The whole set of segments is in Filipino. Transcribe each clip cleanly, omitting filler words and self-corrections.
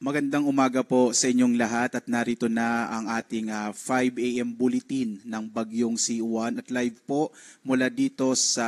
Magandang umaga po sa inyong lahat at narito na ang ating 5 a.m. bulletin ng Bagyong C1 at live po mula dito sa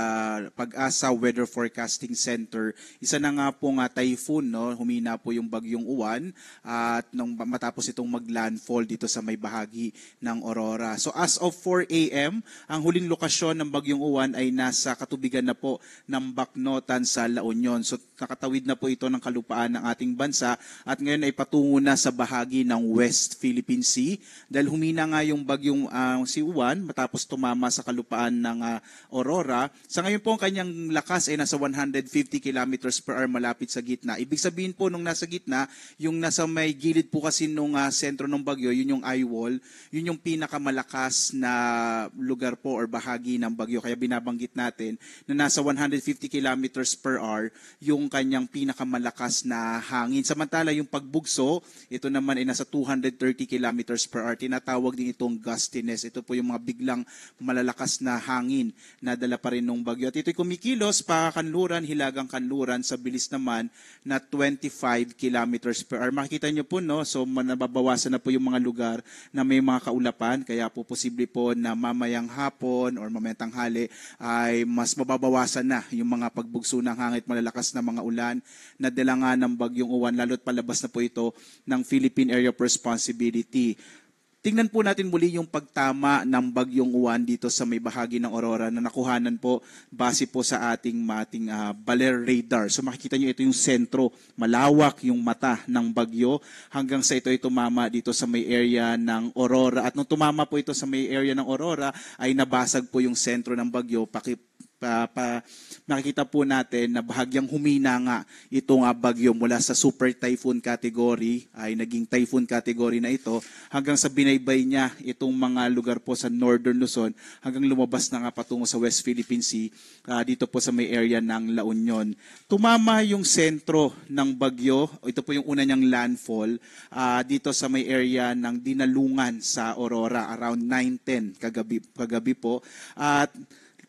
Pag-asa Weather Forecasting Center. Isa na nga pong typhoon, no? Humina po yung Bagyong Uwan at nung matapos itong maglandfall dito sa may bahagi ng Aurora. So as of 4 a.m., ang huling lokasyon ng Bagyong Uwan ay nasa katubigan na po ng Bacnotan sa La Union. So nakatawid na po ito ng kalupaan ng ating bansa at ngayon ay patungo na sa bahagi ng West Philippine Sea dahil humina nga yung bagyong C1 matapos tumama sa kalupaan ng Aurora. Sa ngayon po ang kanyang lakas ay nasa 150 kilometers per hour malapit sa gitna. Ibig sabihin po nung nasa gitna, yung nasa may gilid po kasi nung sentro ng bagyo, yun yung eye wall, yun yung pinakamalakas na lugar po or bahagi ng bagyo. Kaya binabanggit natin na nasa 150 kilometers per hour yung kanyang pinakamalakas na hangin. Samantala yung pagbugso, ito naman ay nasa 230 kilometers per hour. Tinatawag din itong gustiness. Ito po yung mga biglang malalakas na hangin na dala pa rin ng bagyo. At ito'y kumikilos pa kanluran, hilagang kanluran sa bilis naman na 25 kilometers per hour. Makikita nyo po, no? So nababawasan na po yung mga lugar na may mga kaulapan. Kaya po posible po na mamayang hapon or mamayang tanghali ay mas mababawasan na yung mga pagbugso ng hangin at malalakas na mga ulan na dala nga ng Bagyong Uwan, lalo't palabas na po ito ng Philippine Area of Responsibility. Tingnan po natin muli yung pagtama ng Bagyong Uwan dito sa may bahagi ng Aurora na nakuhanan po base po sa ating Baler radar. So makikita nyo ito yung sentro, malawak yung mata ng bagyo hanggang sa ito ay tumama dito sa may area ng Aurora. At nung tumama po ito sa may area ng Aurora ay nabasag po yung sentro ng bagyo. Makikita po natin na bahagyang humina nga itong bagyo mula sa super typhoon category ay naging typhoon category na ito hanggang sa binaybay niya itong mga lugar po sa Northern Luzon hanggang lumabas na nga patungo sa West Philippine Sea dito po sa may area ng La Union. Tumama yung sentro ng bagyo, ito po yung una niyang landfall dito sa may area ng Dinalungan sa Aurora around 9:10 kagabi po at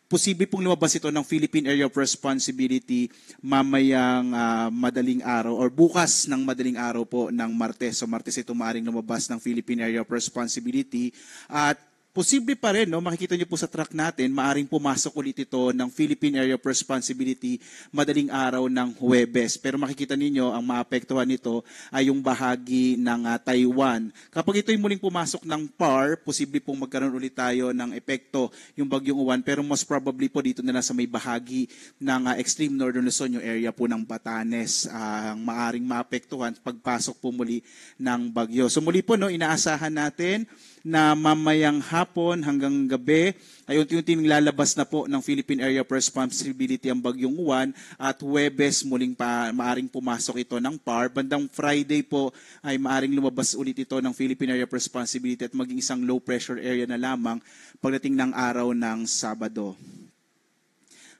posible pong lumabas ito ng Philippine Area of Responsibility mamayang madaling araw or bukas ng madaling araw po ng Martes. So Martes ito maaaring lumabas ng Philippine Area of Responsibility at posible pa rin, no? Makikita niyo po sa track natin, maaring pumasok ulit ito ng Philippine Area of Responsibility madaling araw ng Huwebes. Pero makikita niyo ang maapektuhan nito ay yung bahagi ng Taiwan. Kapag ito'y muling pumasok ng PAR, posible pong magkaroon ulit tayo ng epekto yung Bagyong Uwan. Pero most probably po dito na lang sa may bahagi ng extreme northern Luzon, yung area po ng Batanes, ang maaring maapektuhan pagpasok po muli ng bagyo. So muli po, no, inaasahan natin na mamayang hapon hanggang gabi ay unti-unting lalabas na po ng Philippine Area of Responsibility ang Bagyong Uwan at Huwebes muling maaring pumasok ito ng PAR. Bandang Friday po ay maaring lumabas ulit ito ng Philippine Area of Responsibility at maging isang low pressure area na lamang pagdating ng araw ng Sabado.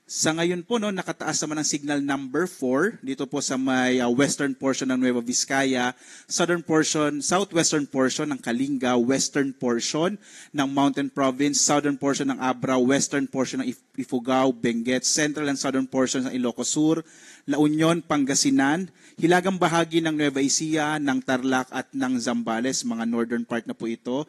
Sa ngayon po, no, nakataas naman ang signal number 4 dito po sa may western portion ng Nueva Vizcaya, southwestern portion ng Kalinga, western portion ng Mountain Province, southern portion ng Abra, western portion ng Ifugao, Benguet, central and southern portion ng Ilocos Sur, La Union, Pangasinan, hilagang bahagi ng Nueva Ecija, ng Tarlac at ng Zambales, mga northern part na po ito.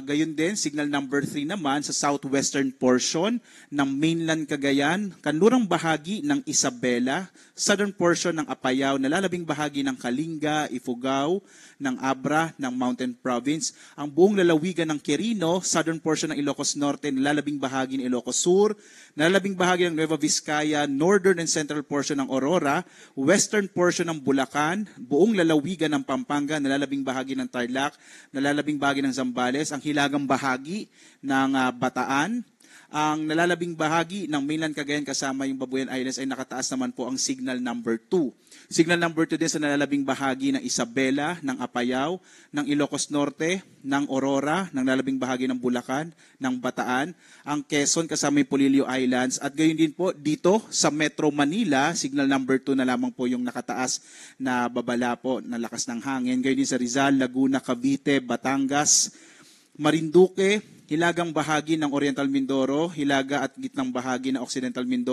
Gayon din, signal number 3 naman sa southwestern portion ng mainland Cagayan, kanlurang bahagi ng Isabela, southern portion ng Apayao, nalalabing bahagi ng Kalinga, Ifugao, ng Abra, ng Mountain Province, ang buong lalawigan ng Quirino, southern portion ng Ilocos Norte, nalalabing bahagi ng Ilocos Sur, nalalabing bahagi ng Nueva Vizcaya, northern and central portion ng Aurora, western portion ng Bulacan, buong lalawigan ng Pampanga, nalalabing bahagi ng Tarlac, nalalabing bahagi ng Zambales, ang hilagang bahagi ng Bataan, ang nalalabing bahagi ng mainland Cagayan kasama yung Babuyan Islands ay nakataas naman po ang signal number 2. Signal number 2 din sa nalalabing bahagi ng Isabela, ng Apayao, ng Ilocos Norte, ng Aurora, ng nalalabing bahagi ng Bulacan, ng Bataan, ang Quezon kasama yung Polillo Islands at gayon din po dito sa Metro Manila, signal number 2 na lamang po yung nakataas na babala po na lakas ng hangin. Gayon din sa Rizal, Laguna, Cavite, Batangas, Marinduque, hilagang bahagi ng Oriental Mindoro, hilaga at gitnang bahagi ng Occidental Mindoro.